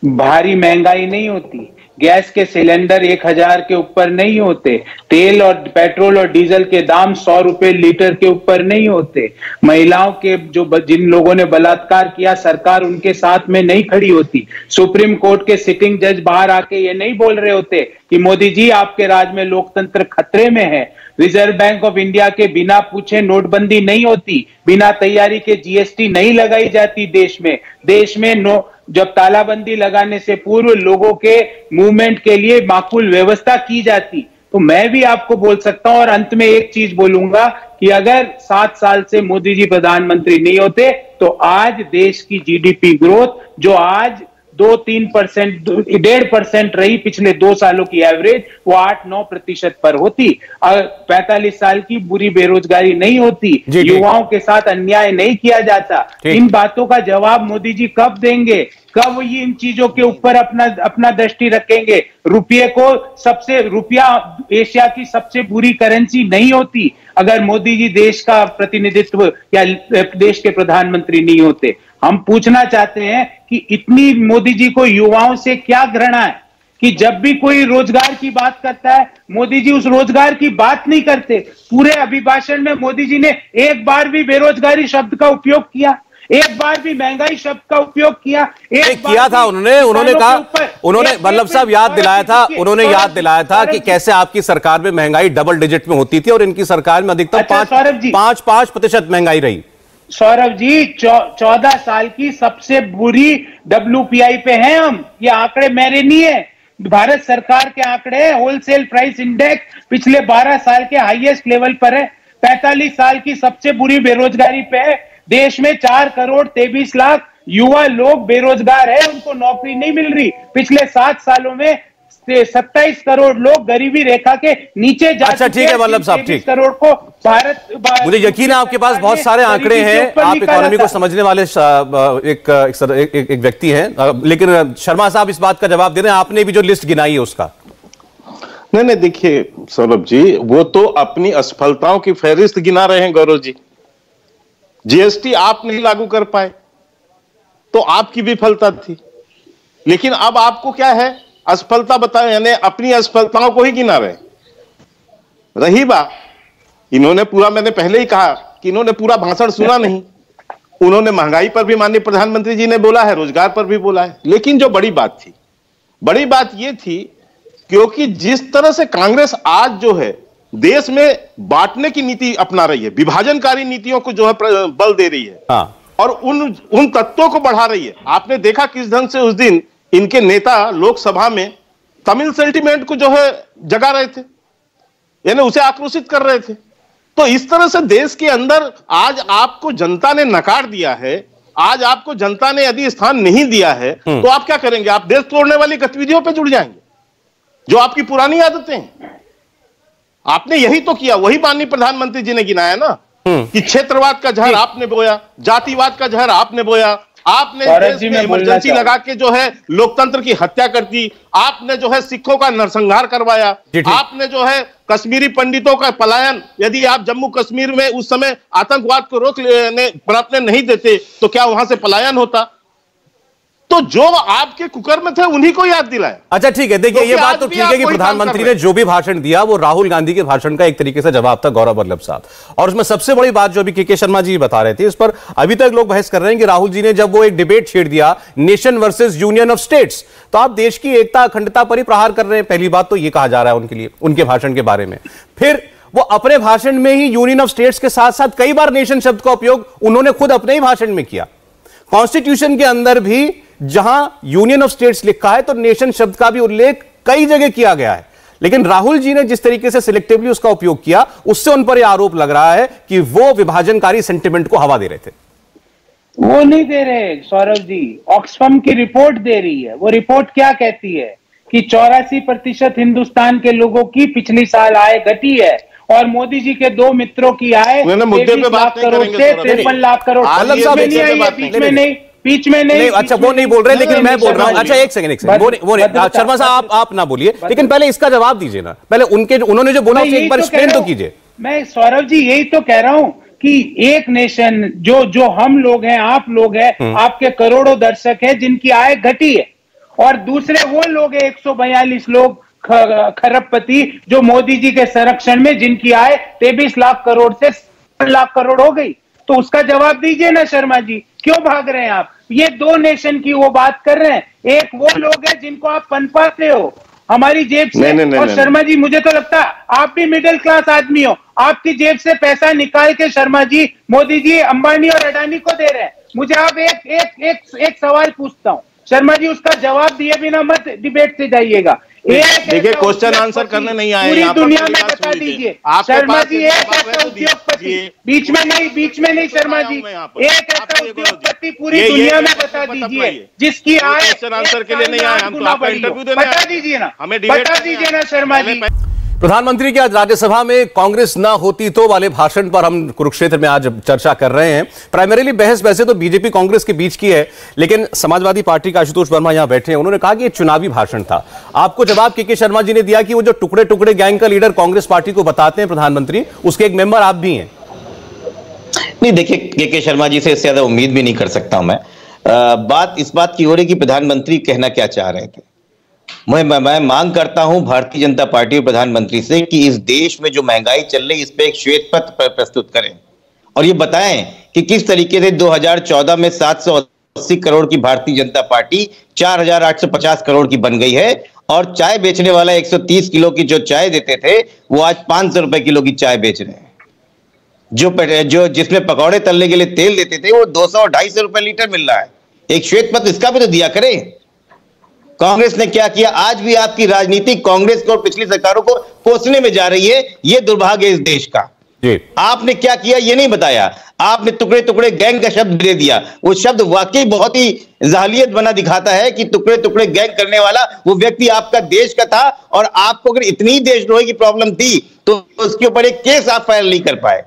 Speaker 7: भारी महंगाई नहीं होती, गैस के सिलेंडर 1000 के ऊपर नहीं होते, तेल और पेट्रोल और डीजल के दाम 100 रुपए लीटर के ऊपर नहीं होते, महिलाओं के जिन लोगों ने बलात्कार किया, सरकार उनके साथ में नहीं खड़ी होती, सुप्रीम कोर्ट के सिटिंग जज बाहर आके ये नहीं बोल रहे होते कि मोदी जी आपके राज में लोकतंत्र खतरे में है, रिजर्व बैंक ऑफ इंडिया के बिना पूछे नोटबंदी नहीं होती, बिना तैयारी के जीएसटी नहीं लगाई जाती देश में जब तालाबंदी लगाने से पूर्व लोगों के मूवमेंट के लिए माकूल व्यवस्था की जाती। तो मैं भी आपको बोल सकता हूं और अंत में एक चीज बोलूंगा कि अगर 7 साल से मोदी जी प्रधानमंत्री नहीं होते तो आज देश की जीडीपी ग्रोथ जो आज 2-3%, 1.5% रही पिछले 2 सालों की एवरेज, वो 8-9% पर होती। 45 साल की बुरी बेरोजगारी नहीं होती, युवाओं के साथ अन्याय नहीं किया जाता। इन बातों का जवाब मोदी जी कब देंगे? कब ये इन चीजों के ऊपर अपना दृष्टि रखेंगे? रुपया एशिया की सबसे बुरी करेंसी नहीं होती अगर मोदी जी देश का प्रतिनिधित्व या देश के प्रधानमंत्री नहीं होते। हम पूछना चाहते हैं कि इतनी मोदी जी को युवाओं से क्या घृणा है कि जब भी कोई रोजगार की बात करता है, मोदी जी उस रोजगार की बात नहीं करते। पूरे अभिभाषण में मोदी जी ने एक बार भी बेरोजगारी शब्द का उपयोग किया, एक बार भी महंगाई शब्द का उपयोग किया,
Speaker 1: किया था उन्होंने कहा, उन्होंने वल्लभ साहब याद दिलाया था कि कैसे आपकी सरकार में महंगाई डबल डिजिट में होती थी और इनकी सरकार में अधिकतम 5% महंगाई रही।
Speaker 7: सौरभ जी, 14 साल की सबसे बुरी WPI पे हैं हम। ये आंकड़े मेरे नहीं है, भारत सरकार के आंकड़े हैं। होलसेल प्राइस इंडेक्स पिछले 12 साल के हाईएस्ट लेवल पर है। 45 साल की सबसे बुरी बेरोजगारी पे है। देश में 4,23,00,000 युवा लोग बेरोजगार है, उनको नौकरी नहीं मिल रही। पिछले 7 सालों में 27 करोड़ लोग गरीबी रेखा के नीचे जा चुके हैं।
Speaker 1: ठीक है वल्लभ साहब, ठीक।
Speaker 7: करोड़ को
Speaker 1: मुझे यकीन है आपके पास बहुत सारे आंकड़े हैं, आप इकोनॉमी को समझने वाले एक व्यक्ति हैं, लेकिन शर्मा साहब इस बात का जवाब दे रहे हैं, आपने भी जो लिस्ट गिनाई है उसका।
Speaker 6: नहीं, देखिए सौरभ जी, वो तो अपनी असफलताओं की फहरिस्त गिना रहे हैं गौरव जी। जीएसटी आप नहीं लागू कर पाए तो आपकी विफलता थी, लेकिन अब आपको क्या है, असफलता बताए, यानी अपनी असफलताओं को ही गिना रहे। रही बात, इन्होंने पूरा, मैंने पहले ही कहा कि इन्होंने पूरा भाषण सुना नहीं। उन्होंने महंगाई पर भी माननीय प्रधानमंत्री जी ने बोला है, रोजगार पर भी बोला है, लेकिन जो बड़ी बात थी, बड़ी बात यह थी क्योंकि जिस तरह से कांग्रेस आज जो है देश में बांटने की नीति अपना रही है, विभाजनकारी नीतियों को जो है बल दे रही है, और उन तत्वों को बढ़ा रही है। आपने देखा किस ढंग से उस दिन इनके नेता लोकसभा में तमिल सेंटिमेंट को जो है जगा रहे थे, यानी उसे आक्रोशित कर रहे थे। तो इस तरह से देश के अंदर आज आपको जनता ने नकार दिया है, आज आपको जनता ने यदि स्थान नहीं दिया है तो आप क्या करेंगे? आप देश तोड़ने वाली गतिविधियों पे जुड़ जाएंगे। जो आपकी पुरानी आदतें हैं। आपने यही तो किया, वही माननीय प्रधानमंत्री जी ने गिनाया ना कि क्षेत्रवाद का जहर आपने बोया, जातिवाद का जहर आपने बोया, आपने देश में इमरजेंसी लगा के जो है लोकतंत्र की हत्या कर दी, आपने जो है सिखों का नरसंहार करवाया, आपने जो है कश्मीरी पंडितों का पलायन, यदि आप जम्मू कश्मीर में उस समय आतंकवाद को रोकने नहीं देते तो क्या वहां से पलायन होता? तो जो आपके कुकर्म थे उन्हीं को याद दिलाया।
Speaker 1: अच्छा ठीक है, देखिए ये बात तो ठीक है कि प्रधानमंत्री ने जो भी भाषण दिया वो राहुल गांधी के भाषण का एक तरीके से जवाब था, गौरव वल्लभ साहब। और उसमें सबसे बड़ी बात जो अभी के शर्मा जी बता रहे थे, इस पर अभी तक लोग बहस कर रहे हैं कि राहुल जी ने जब वो एक डिबेट छेड़ दिया nation versus union of states, तो आप देश की एकता अखंडता पर ही प्रहार कर रहे हैं। पहली बात तो ये कहा जा रहा है उनके लिए, उनके भाषण के बारे में। फिर वो अपने भाषण में ही यूनियन ऑफ स्टेट्स के साथ साथ कई बार नेशन शब्द का उपयोग उन्होंने खुद अपने ही भाषण में किया। कॉन्स्टिट्यूशन के अंदर भी जहां यूनियन ऑफ स्टेट्स लिखा है तो नेशन शब्द का भी उल्लेख कई जगह किया गया है, लेकिन राहुल जी ने जिस तरीके से सिलेक्टिवली उसका उपयोग किया, उससे उन पर यह आरोप लग रहा है कि वो विभाजनकारी सेंटिमेंट को हवा दे रहे थे।
Speaker 7: वो नहीं दे रहे सौरभ जी, ऑक्सफैम की रिपोर्ट दे रही है। वो रिपोर्ट क्या कहती है कि 84% हिंदुस्तान के लोगों की पिछली साल आय घटी है और मोदी जी के दो मित्रों की आय 23 लाख करोड़ से 53 लाख करोड़। बीच में नहीं।
Speaker 1: अच्छा वो नहीं बोल रहे, लेकिन मैं बोल रहा हूं। अच्छा एक सेकंड वो नहीं शर्मा साहब आप ना बोलिए, लेकिन पहले इसका जवाब दीजिए ना। पहले उन्होंने जो बोला एक बार एक्सप्लेन तो कीजिए।
Speaker 7: मैं सौरभ जी यही तो कह रहा हूं कि एक नेशन जो हम लोग हैं, आप लोग हैं, आपके करोड़ों दर्शक हैं जिनकी आय घटी है, और दूसरे वो लोग हैं 142 लोग खरबपति जो मोदी जी के संरक्षण में जिनकी आय 23 लाख करोड़ से 7 लाख करोड़ हो गई। तो उसका जवाब दीजिए ना शर्मा जी, क्यों भाग रहे हैं आप? ये दो नेशन की वो बात कर रहे हैं, एक वो लोग हैं जिनको आप पनपाते हो हमारी जेब से। और शर्मा जी मुझे तो लगता है आप भी मिडिल क्लास आदमी हो, आपकी जेब से पैसा निकाल के शर्मा जी मोदी जी अंबानी और अडानी को दे रहे हैं। मुझे आप एक सवाल पूछता हूं शर्मा जी, उसका जवाब दिए बिना मत डिबेट से जाइएगा।
Speaker 6: देखिए क्वेश्चन आंसर करने नहीं आए,
Speaker 7: पूरी दुनिया में बता दीजिए शर्मा जी, एक ऐसा उद्योगपति बीच में नहीं शर्मा जी, एक ऐसा उद्योगपति पूरी दुनिया में बता दीजिए जिसकी आय
Speaker 6: क्वेश्चन आंसर के लिए नहीं आए, हम तो आपका इंटरव्यू देने
Speaker 7: बता दीजिए ना, बता दीजिए ना शर्मा जी।
Speaker 1: प्रधानमंत्री के आज राज्यसभा में कांग्रेस ना होती तो वाले भाषण पर हम कुरुक्षेत्र में आज चर्चा कर रहे हैं। प्राइमरीली बहस वैसे तो बीजेपी कांग्रेस के बीच की है, लेकिन समाजवादी पार्टी का आशुतोष वर्मा यहां बैठे हैं, उन्होंने कहा कि ये चुनावी भाषण था। आपको जवाब के शर्मा जी ने दिया कि वो जो टुकड़े टुकड़े गैंग का लीडर कांग्रेस पार्टी को बताते हैं प्रधानमंत्री, उसके एक मेंबर आप भी हैं।
Speaker 4: नहीं देखिए के शर्मा जी से इससे ज्यादा उम्मीद भी नहीं कर सकता हूं मैं। बात इस बात की हो रही कि प्रधानमंत्री कहना क्या चाह रहे थे। मैं मांग करता हूं भारतीय जनता पार्टी और प्रधानमंत्री से कि इस देश में जो महंगाई चल रही है इस पे एक श्वेत पत्र प्रस्तुत करें और ये बताएं कि किस तरीके से 2014 में 780 करोड़ की भारतीय जनता पार्टी 4850 करोड़ की बन गई है, और चाय बेचने वाला 130 किलो की जो चाय देते थे वो आज 500 रुपए किलो की चाय बेच रहे हैं। जो जिसमें पकौड़े तलने के लिए तेल देते थे वो 200-250 रुपए लीटर मिल रहा है। एक श्वेत पत्र इसका भी तो दिया करें। कांग्रेस ने क्या किया? आज भी आपकी राजनीति कांग्रेस को और पिछली सरकारों को कोसने में जा रही है। ये दुर्भाग्य इस देश का। आपने क्या किया ये नहीं बताया। आपने टुकड़े टुकड़े गैंग का शब्द दे दिया। वो शब्द वाकई बहुत ही जाहिलियत बना दिखाता है कि टुकड़े टुकड़े गैंग करने वाला वो व्यक्ति आपका देश का था, और आपको अगर इतनी देशद्रोही की प्रॉब्लम थी तो उसके ऊपर एक केस आप फाइल नहीं कर पाए,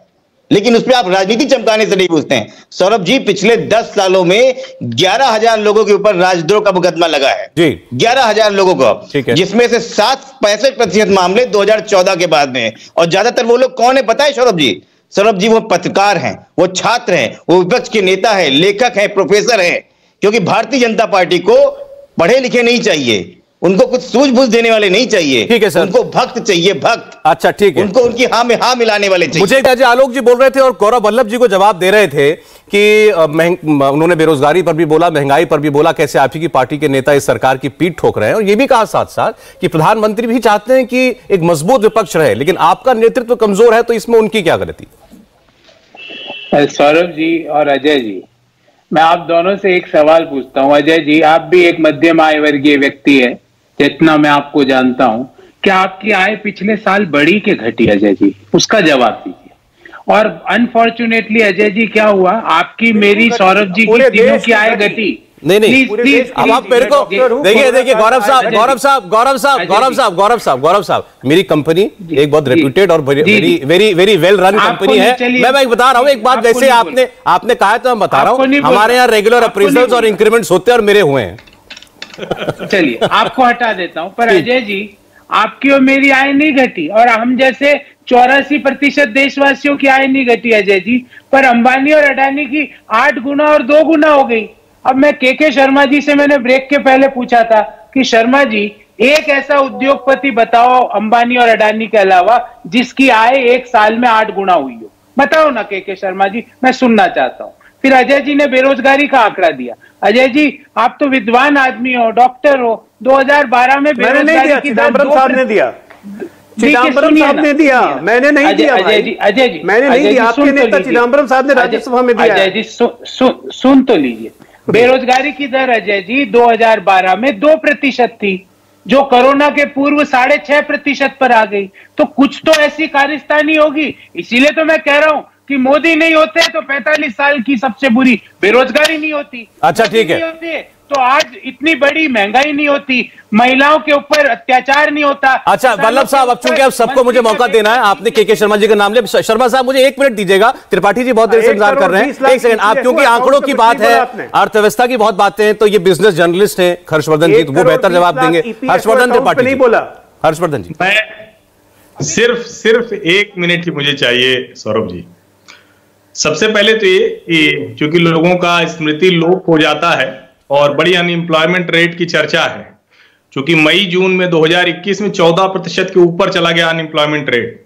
Speaker 4: लेकिन उस पर आप राजनीति चमकाने से नहीं पूछते हैं। सौरभ जी पिछले 10 सालों में 11,000 लोगों के ऊपर राजद्रोह का मुकदमा लगा है जी, 11,000 लोगों को, जिसमें से 65% मामले 2014 के बाद में। और ज्यादातर वो लोग कौन है पता है सौरभ जी? सौरभ जी वो पत्रकार हैं, वो छात्र हैं, वो विपक्ष के नेता हैं, लेखक हैं, प्रोफेसर हैं। क्योंकि भारतीय जनता पार्टी को पढ़े लिखे नहीं चाहिए, उनको कुछ सूझबूझ देने वाले नहीं चाहिए। ठीक है सर, उनको भक्त चाहिए, भक्त।
Speaker 1: अच्छा ठीक है,
Speaker 4: उनको उनकी हाँ में हाँ मिलाने वाले चाहिए।
Speaker 1: मुझे अजय आलोक जी बोल रहे थे और गौरव वल्लभ जी को जवाब दे रहे थे कि उन्होंने बेरोजगारी पर भी बोला, महंगाई पर भी बोला, कैसे आप ही की पार्टी के नेता इस सरकार की पीठ ठोक रहे हैं, और ये भी कहा साथ साथ कि प्रधानमंत्री भी चाहते हैं कि एक मजबूत विपक्ष रहे, लेकिन आपका नेतृत्व कमजोर है, तो इसमें उनकी क्या गलती?
Speaker 7: सौरभ जी और अजय जी, मैं आप दोनों से एक सवाल पूछता हूं। अजय जी, आप भी एक मध्यम आय वर्गीय व्यक्ति है जितना मैं आपको जानता हूं, क्या आपकी आय पिछले साल बढ़ी के घटी? अजय जी उसका जवाब दीजिए। और अनफॉर्चुनेटली अजय जी क्या हुआ, आपकी मेरी सौरभ जी की तीनों की आय घटी,
Speaker 1: नहीं, अब आप मेरे को देखिए गौरव साहब, मेरी कंपनी एक बहुत रेप्यूटेड और वेरी वेल रन कंपनी है। मैं बता रहा हूँ एक बात, वैसे आपने कहा तो मैं बता रहा हूँ, हमारे यहाँ रेगुलर अप्रेजल्स और इंक्रीमेंट्स होते हैं और मेरे हुए हैं।
Speaker 7: चलिए आपको हटा देता हूँ, पर अजय जी आपकी और मेरी आय नहीं घटी, और हम जैसे 84% देशवासियों की आय नहीं घटी अजय जी, पर अंबानी और अडानी की 8 गुना और 2 गुना हो गई। अब मैं के शर्मा जी से मैंने ब्रेक के पहले पूछा था कि शर्मा जी एक ऐसा उद्योगपति बताओ अंबानी और अडानी के अलावा जिसकी आय एक साल में 8 गुना हुई हो, बताओ ना के शर्मा जी, मैं सुनना चाहता हूं। फिर अजय जी ने बेरोजगारी का आंकड़ा दिया। अजय जी आप तो विद्वान आदमी हो, डॉक्टर हो, 2012 में बेरोजगारी की दर
Speaker 5: साहब ने दिया, चिदम्बरम साहब ने दिया, मैंने नहीं दिया।
Speaker 7: अजय जी
Speaker 5: मैंने नहीं दिया, आपके नेता चिदम्बरम साहब ने राज्यसभा में दिया।
Speaker 7: अजय जी सुन तो लीजिए, बेरोजगारी की दर अजय जी 2012 में 2% थी, जो कोरोना के पूर्व 6.5% पर आ गई। तो कुछ तो ऐसी कारस्तानी होगी, इसीलिए तो मैं कह रहा हूं कि मोदी नहीं होते तो 45 साल की सबसे बुरी बेरोजगारी नहीं होती।
Speaker 1: अच्छा ठीक है,
Speaker 7: तो आज इतनी बड़ी महंगाई नहीं होती, महिलाओं के ऊपर अत्याचार नहीं होता।
Speaker 1: अच्छा वल्लभ साहब, अब चूंकि अब सबको मुझे मौका देना है, आपने के शर्मा जी का नाम लिया। शर्मा साहब मुझे 1 मिनट दीजिएगा, त्रिपाठी जी बहुत देर से इंतजार कर रहे हैं। 1 सेकंड, आप क्योंकि आंकड़ों की बात है, अर्थव्यवस्था की बहुत बातें हैं, तो ये बिजनेस जर्नलिस्ट हैं हर्षवर्धन जी, तो वो बेहतर जवाब देंगे। हर्षवर्धन त्रिपाठी नहीं बोला, हर्षवर्धन जी।
Speaker 3: मैं सिर्फ 1 मिनट ही मुझे चाहिए सौरभ जी। सबसे पहले तो ये कि चूंकि लोगों का स्मृति लोप हो जाता है और बड़ी अनएम्प्लॉयमेंट रेट की चर्चा है, चूंकि मई जून में 2021 में 14% के ऊपर चला गया अनएम्प्लॉयमेंट रेट।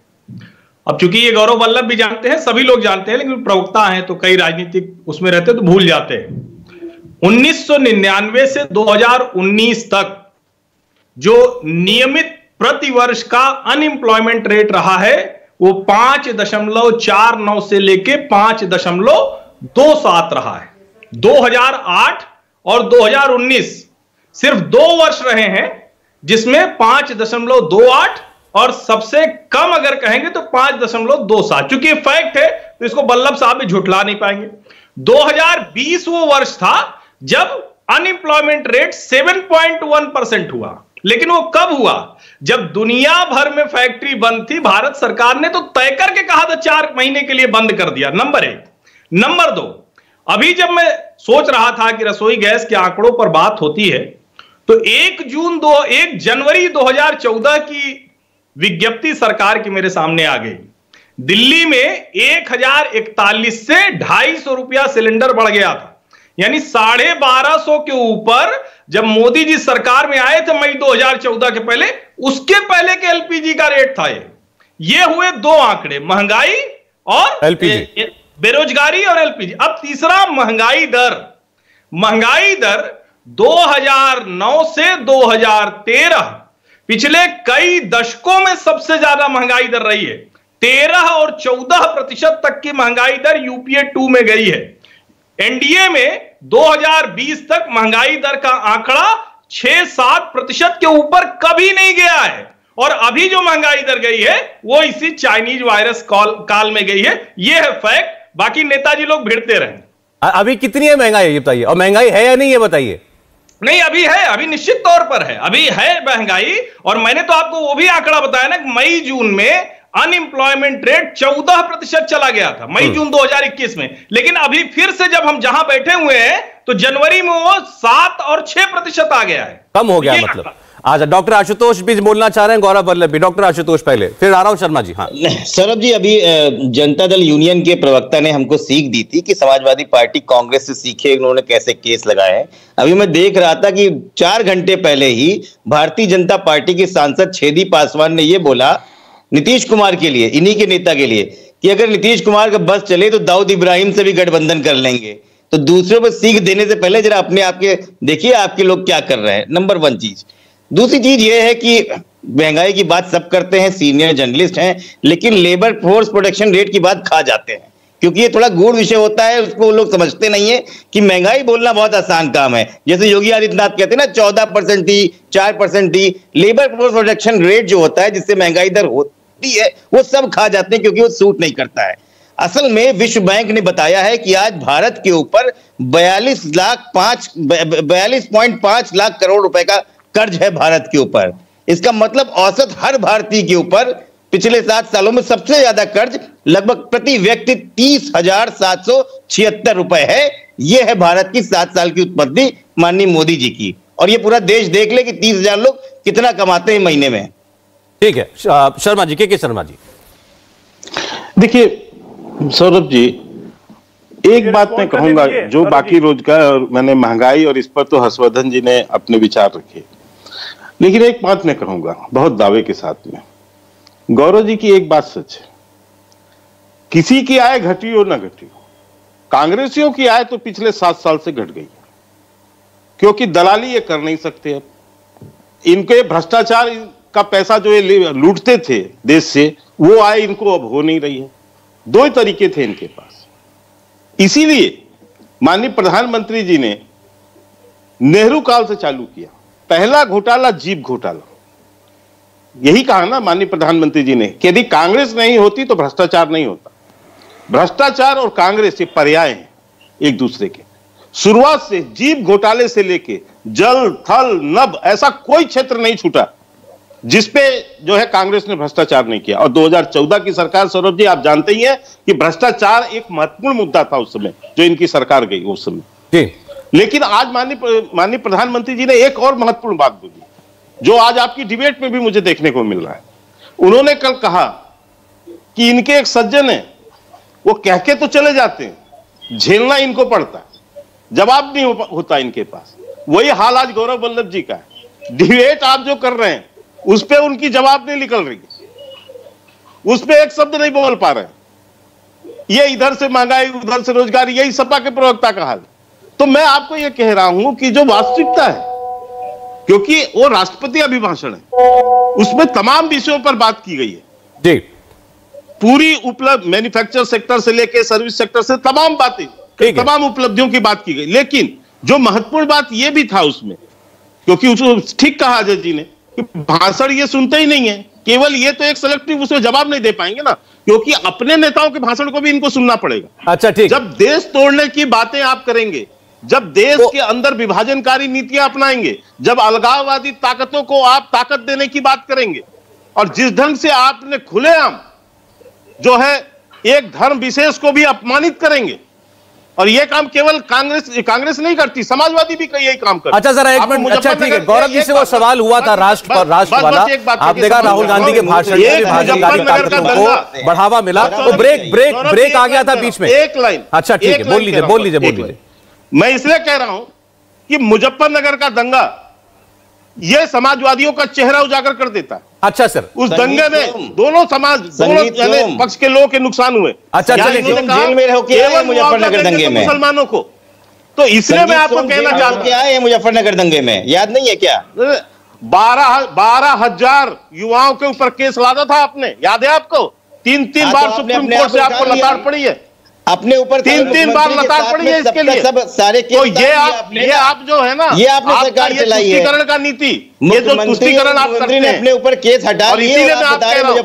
Speaker 3: अब चूंकि ये गौरव वल्लभ भी जानते हैं, सभी लोग जानते हैं, लेकिन प्रवक्ता हैं तो कई राजनीतिक उसमें रहते तो भूल जाते हैं। 1999 से 2019 तक जो नियमित प्रतिवर्ष का अनएम्प्लॉयमेंट रेट रहा है वो 5.49 से लेके 5.27 रहा है। 2008 और 2019 सिर्फ 2 वर्ष रहे हैं जिसमें 5.28 और सबसे कम अगर कहेंगे तो 5.27। चूंकि फैक्ट है तो इसको वल्लभ साहब भी झुठला नहीं पाएंगे। 2020 वो वर्ष था जब अनएम्प्लॉयमेंट रेट 7.1% हुआ, लेकिन वो कब हुआ? जब दुनिया भर में फैक्ट्री बंद थी, भारत सरकार ने तो तय करके कहा था 4 महीने के लिए बंद कर दिया, नंबर 1। नंबर 2, अभी जब मैं सोच रहा था कि रसोई गैस के आंकड़ों पर बात होती है तो 1 जनवरी 2014 की विज्ञप्ति सरकार की मेरे सामने आ गई। दिल्ली में 1041 से 250 रुपया सिलेंडर बढ़ गया था, यानी 1250 के ऊपर जब मोदी जी सरकार में आए थे मई 2014 के पहले, उसके पहले के एलपीजी का रेट था। ये हुए 2 आंकड़े, महंगाई और एलपीजी, बेरोजगारी और एलपीजी। अब तीसरा महंगाई दर 2009 से 2013 पिछले कई दशकों में सबसे ज्यादा महंगाई दर रही है। 13 और 14% तक की महंगाई दर यूपीए 2 में गई है। एनडीए में 2020 तक महंगाई दर का आंकड़ा 6-7% के ऊपर कभी नहीं गया है, और अभी जो महंगाई दर गई है वो इसी चाइनीज वायरस काल में गई है। ये है फैक्ट, बाकी नेताजी लोग भिड़ते रहे।
Speaker 1: अभी कितनी है महंगाई ये बताइए, और महंगाई है या नहीं ये बताइए।
Speaker 3: नहीं अभी है, अभी निश्चित तौर पर है, अभी है महंगाई। और मैंने तो आपको वो भी आंकड़ा बताया ना, मई जून में अनएम्प्लॉयमेंट रेट 14% चला गया था, मई जून 2021 में। लेकिन अभी फिर से जब हम जहां बैठे हुए हैं तो जनवरी में वो 7 और 6% आ गया है,
Speaker 1: कम हो गया मतलब। अच्छा, डॉक्टर आशुतोष भी बोलना चाह रहे हैं, गौरव वल्लभ भी। डॉक्टर आशुतोष पहले, फिर आ रहा हूं शर्मा जी। हाँ
Speaker 4: सौरभ जी, अभी जनता दल यूनियन के प्रवक्ता ने हमको सीख दी थी कि समाजवादी पार्टी कांग्रेस से सीखे उन्होंने कैसे केस लगाए हैं। अभी मैं देख रहा था कि 4 घंटे पहले ही भारतीय जनता पार्टी के सांसद छेदी पासवान ने यह बोला नीतीश कुमार के लिए, इन्हीं के नेता के लिए, कि अगर नीतीश कुमार का बस चले तो दाऊद इब्राहिम से भी गठबंधन कर लेंगे। तो दूसरों पर सीख देने से पहले जरा अपने आप के देखिए आपके लोग क्या कर रहे हैं, नंबर 1 चीज। दूसरी चीज ये है कि महंगाई की बात सब करते हैं, सीनियर जर्नलिस्ट हैं, लेकिन लेबर फोर्स प्रोडक्शन रेट की बात खा जाते हैं, क्योंकि ये थोड़ा गूढ़ विषय होता है, उसको लोग समझते नहीं है कि महंगाई बोलना बहुत आसान काम है। जैसे योगी आदित्यनाथ कहते हैं ना 14% ही, 4% ही, लेबर फोर्स प्रोडक्शन रेट जो होता है जिससे महंगाई दर होती है वो सब खा जाते हैं क्योंकि वो सूट नहीं करता है। असल में विश्व बैंक ने बताया है कि आज भारत के ऊपर 42.5 लाख करोड़ रुपए का कर्ज है भारत के ऊपर। इसका मतलब औसत हर भारतीय के ऊपर पिछले 7 सालों में सबसे ज्यादा कर्ज लगभग प्रति व्यक्ति 30,776 रुपए है। यह है भारत की 7 साल की उपलब्धि माननीय मोदी जी की। और ये पूरा देश देख ले कि 30,000 लोग कितना कमाते हैं महीने में।
Speaker 1: ठीक है, शर्मा जी, के शर्मा जी।
Speaker 6: देखिए सौरभ जी, एक बात मैं कहूंगा, जो बाकी रोजगार और मैंने महंगाई और इस पर तो हर्षवर्धन जी ने अपने विचार रखे, लेकिन एक बात मैं कहूंगा बहुत दावे के साथ में, गौरव जी की एक बात सच है, किसी की आय घटी हो ना घटी हो, कांग्रेसियों की आय तो पिछले 7 साल से घट गई, क्योंकि दलाली ये कर नहीं सकते। अब इनके भ्रष्टाचार का पैसा जो ये लूटते थे देश से, वो आय इनको अब हो नहीं रही है। 2 ही तरीके थे इनके पास। इसीलिए माननीय प्रधानमंत्री जी ने नेहरू काल से चालू किया। पहला घोटाला जीप घोटाला, यही कहा ना माननीय प्रधानमंत्री जी ने कि यदि कांग्रेस नहीं होती तो भ्रष्टाचार नहीं होता। भ्रष्टाचार और कांग्रेस ये पर्याय हैं एक दूसरे के। शुरुआत से जीप घोटाले से लेके जल थल नभ ऐसा कोई क्षेत्र नहीं छूटा जिसपे जो है कांग्रेस ने भ्रष्टाचार नहीं किया। और 2014 की सरकार, सौरभ जी आप जानते ही हैं कि भ्रष्टाचार एक महत्वपूर्ण मुद्दा था उस समय, जो इनकी सरकार गई उस समय। लेकिन आज माननीय प्रधानमंत्री जी ने एक और महत्वपूर्ण बात बोली, जो आज आपकी डिबेट में भी मुझे देखने को मिल रहा है। उन्होंने कल कहा कि इनके एक सज्जन है, वो कह के तो चले जाते हैं, झेलना इनको पड़ता है, जवाब नहीं होता इनके पास। वही हाल आज गौरव वल्लभ जी का है। डिबेट आप जो कर रहे हैं उस पे उनकी जवाब नहीं निकल रही, उस पे एक शब्द नहीं बोल पा रहे। ये इधर से महंगाई उधर से रोजगार, यही सपा के प्रवक्ता का हाल। तो मैं आपको ये कह रहा हूं कि जो वास्तविकता है, क्योंकि वो राष्ट्रपति अभिभाषण है, उसमें तमाम विषयों पर बात की गई है जी, पूरी उपलब्ध मैन्युफैक्चर सेक्टर से लेके सर्विस सेक्टर से तमाम बातें, तमाम उपलब्धियों की बात की गई। लेकिन जो महत्वपूर्ण बात यह भी था उसमें, क्योंकि उसको ठीक कहा अजय जी ने कि भाषण ये सुनते ही नहीं है, केवल ये तो एक सेलेक्टिव उसमें जवाब नहीं दे पाएंगे ना, क्योंकि अपने नेताओं के भाषण को भी इनको सुनना पड़ेगा। अच्छा ठीक। जब देश तोड़ने की बातें आप करेंगे, जब देश के अंदर विभाजनकारी नीतियां अपनाएंगे, जब अलगाववादी ताकतों को आप ताकत देने की बात करेंगे, और जिस ढंग से आपने खुलेआम जो है एक धर्म विशेष को भी अपमानित करेंगे, और ये काम केवल कांग्रेस नहीं करती, समाजवादी भी यही काम करती। अच्छा जरा एक मिनट, अच्छा ठीक है, गौरव जी से वो सवाल हुआ था राष्ट्र वाला, आप देखा राहुल गांधी के भाषण में विभाजनकारी ताकतों को बढ़ावा मिला, तो ब्रेक आ गया था बीच में। एक लाइन, अच्छा ठीक है, बोल लीजिए। मैं इसलिए कह रहा हूं कि मुजफ्फरनगर का दंगा ये समाजवादियों का चेहरा उजागर कर देता है। अच्छा सर, उस दंगे में दोनों पक्ष के लोगों के नुकसान हुए। अच्छा चलिए, जेल में रहो के मुजफ्फरनगर दंगे में मुसलमानों को, तो इसलिए मैं आपको कहना चाहता हूं, आए मुजफ्फरनगर दंगे में, याद नहीं है क्या? 12,000 युवाओं के ऊपर केस लादा था आपने, याद है आपको? 3 बार सुप्रीम कोर्ट से आपको लताड़ पड़ी है, अपने ऊपर 3 बार लताड़ पड़ी है इसके लिए। सब सारे केस, तो ये आप जो है ना, ये आपने सरकार चलाई है, तुष्टीकरण का नीति, ये जो तुष्टीकरण आप करते हैं, अपने ऊपर केस हटा लिए, इसीलिए मैं आप कह रहा हूं।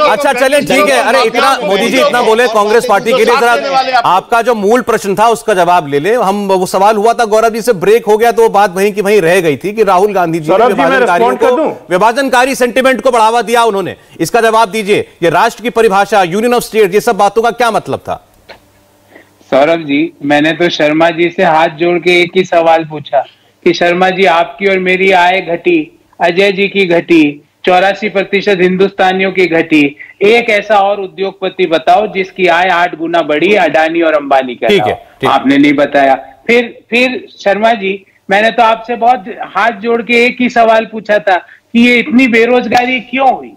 Speaker 6: अच्छा चले ठीक है, अरे इतना मोदी जी इतना बोले कांग्रेस पार्टी के लिए, जरा आपका जो मूल प्रश्न था उसका जवाब ले ले। हम वो सवाल हुआ था गौरव जी से, ब्रेक हो गया तो वो बात वहीं की वहीं रह गई थी कि राहुल गांधी जी विभाजनकारी सेंटिमेंट को बढ़ावा दिया उन्होंने। इसका जवाब दीजिए, ये राष्ट्र की परिभाषा, यूनियन ऑफ स्टेट, ये सब बातों का क्या मतलब था?
Speaker 7: सौरभ जी, मैंने तो शर्मा जी से हाथ जोड़ के एक ही सवाल पूछा कि शर्मा जी आपकी और मेरी आय घटी, अजय जी की घटी, 84% हिंदुस्तानियों की घटी, एक ऐसा और उद्योगपति बताओ जिसकी आय 8 गुना बढ़ी, अडानी और अंबानी का। ठीक है, आपने नहीं बताया। फिर शर्मा जी, मैंने तो आपसे बहुत हाथ जोड़ के एक ही सवाल पूछा था कि ये इतनी बेरोजगारी क्यों हुई,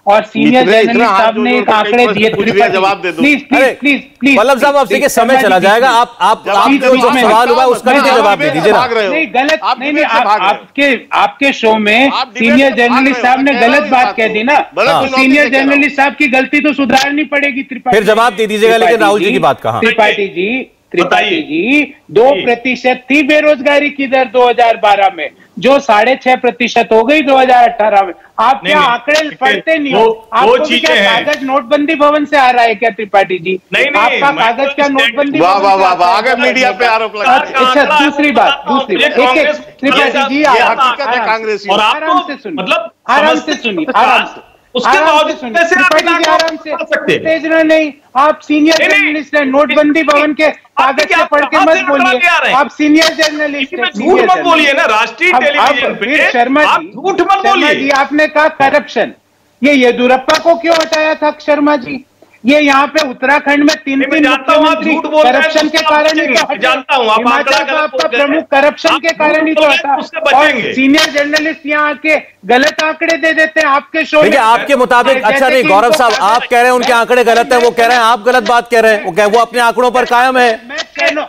Speaker 7: और सीनियर जर्नलिस्ट साहब ने एक आंकड़े दिए। प्लीज
Speaker 1: वल्लभ साहब, आप देखिए समय चला जाएगा, आप जो सवाल हुआ उसका भी जवाब दे दीजिए ना।
Speaker 7: नहीं गलत नहीं, आपके शो में सीनियर जर्नलिस्ट साहब ने गलत बात कह दी ना, सीनियर जर्नलिस्ट साहब की गलती तो सुधारनी पड़ेगी।
Speaker 1: फिर जवाब दे दीजिएगा, लेकिन राहुल जी की बात कहाँ?
Speaker 7: त्रिपाठी जी 2% थी बेरोजगारी की दर 2012 में, जो 6.5% हो गई 2018 में। आप क्या आंकड़े पढ़ते नहीं हो? आपको क्या कागज नोटबंदी भवन से आ रहा है क्या त्रिपाठी जी? आपका कागज क्या नोटबंदी?
Speaker 6: वाह, मीडिया पे आरोप लगा।
Speaker 7: अच्छा, दूसरी बात त्रिपाठी जी,
Speaker 6: कांग्रेस
Speaker 7: आराम से सुनिए,
Speaker 3: मतलब
Speaker 7: आराम से सुनिए, आराम से,
Speaker 3: उसके बावजूद
Speaker 7: आराम से उत्तेजना नहीं। आप सीनियर जर्नलिस्ट हैं, नोटबंदी भवन के कागज से पढ़ के मत बोलिए, आप सीनियर जर्नलिस्ट हैं।
Speaker 3: झूठ मत बोलिए ना राष्ट्रीय टेलीविजन पे।
Speaker 7: शर्मा जी,
Speaker 3: झूठ मत बोलिए।
Speaker 7: आपने कहा करप्शन, ये येदुरप्पा को क्यों हटाया था शर्मा जी? ये यहाँ पे उत्तराखंड में 3 मुख्यमंत्री करप्शन के कारण ही तो हटे। हिमाचल का आपका प्रमुख करप्शन के कारण ही तो हटा। और सीनियर जर्नलिस्ट यहाँ आके गलत आंकड़े दे देते हैं आपके शो में।
Speaker 1: आपके मुताबिक अच्छा नहीं गौरव साहब, आप कह रहे हैं उनके आंकड़े गलत है, वो कह रहे हैं आप गलत बात कह रहे हैं। वो अपने आंकड़ों पर कायम है।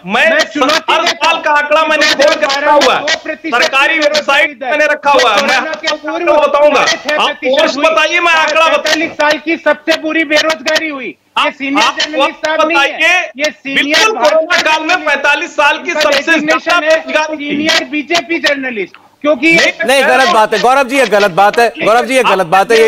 Speaker 3: मैं हर साल का आंकड़ा मैंने खोल कर रखा हुआ है, सरकारी वेबसाइट मैंने रखा हुआ है, मैं बताऊंगा। आप वर्ष बताइए, मैं आंकड़ा
Speaker 7: 45 साल की सबसे बुरी बेरोजगारी हुई। ये सीनियर जर्नलिस्ट साहब नहीं है, ये सीनियर
Speaker 3: कोरोना काल में 45 साल की सबसे
Speaker 7: सीनियर बीजेपी जर्नलिस्ट, क्योंकि
Speaker 1: नहीं गलत बात है गौरव जी, ये गलत बात है गौरव जी, ये गलत बात है।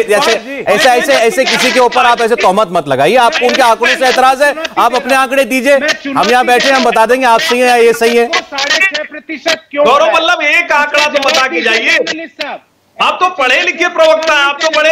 Speaker 1: ऐसे किसी के ऊपर आप ऐसे तोहमत मत लगाइए। आपको उनके आंकड़ों से एतराज है, आप अपने आंकड़े दीजिए, हम यहाँ बैठे हम बता देंगे आप सही है या ये सही है।
Speaker 7: 6.5% क्यों?
Speaker 3: गौरव वल्लभ एक आंकड़ा तो बता के जाइए। आप तो पढ़े लिखे प्रवक्ता हैं, आप तो बड़े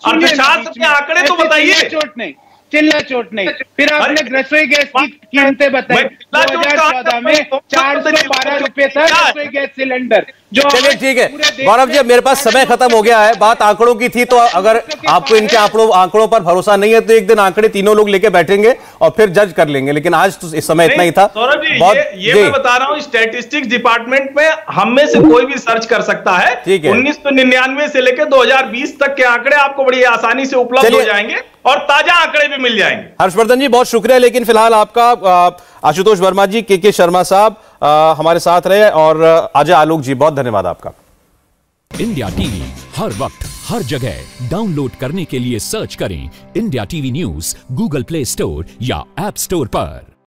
Speaker 3: अर्थशास्त्र के आंकड़े तो बताइए।
Speaker 7: चोट नहीं, चिल्ला चोट नहीं। फिर आपने रसोई गैस की कीमतें बताई। 2014 में 412 रुपए था रसोई गैस सिलेंडर।
Speaker 1: चलिए ठीक है गौरव जी, अब मेरे पास समय खत्म हो गया है। बात आंकड़ों की थी, तो अगर आपको इनके आंकड़ों पर भरोसा नहीं है तो एक दिन आंकड़े तीनों लोग लेके बैठेंगे और फिर जज कर लेंगे। लेकिन आज तो इस समय इतना ही था।
Speaker 3: सौरभ जी, ये मैं बता रहा हूँ, स्टैटिस्टिक्स डिपार्टमेंट में हम में से कोई भी सर्च कर सकता है। 1999 से लेकर 2020 तक के आंकड़े आपको बड़ी आसानी से उपलब्ध हो जाएंगे और ताजा आंकड़े भी मिल जाएंगे।
Speaker 1: हर्षवर्धन जी बहुत शुक्रिया। लेकिन फिलहाल आपका आशुतोष वर्मा जी, के शर्मा साहब हमारे साथ रहे, और अजय आलोक जी बहुत धन्यवाद आपका।
Speaker 8: इंडिया टीवी हर वक्त हर जगह डाउनलोड करने के लिए सर्च करें India TV news Google play store या ऐप स्टोर पर।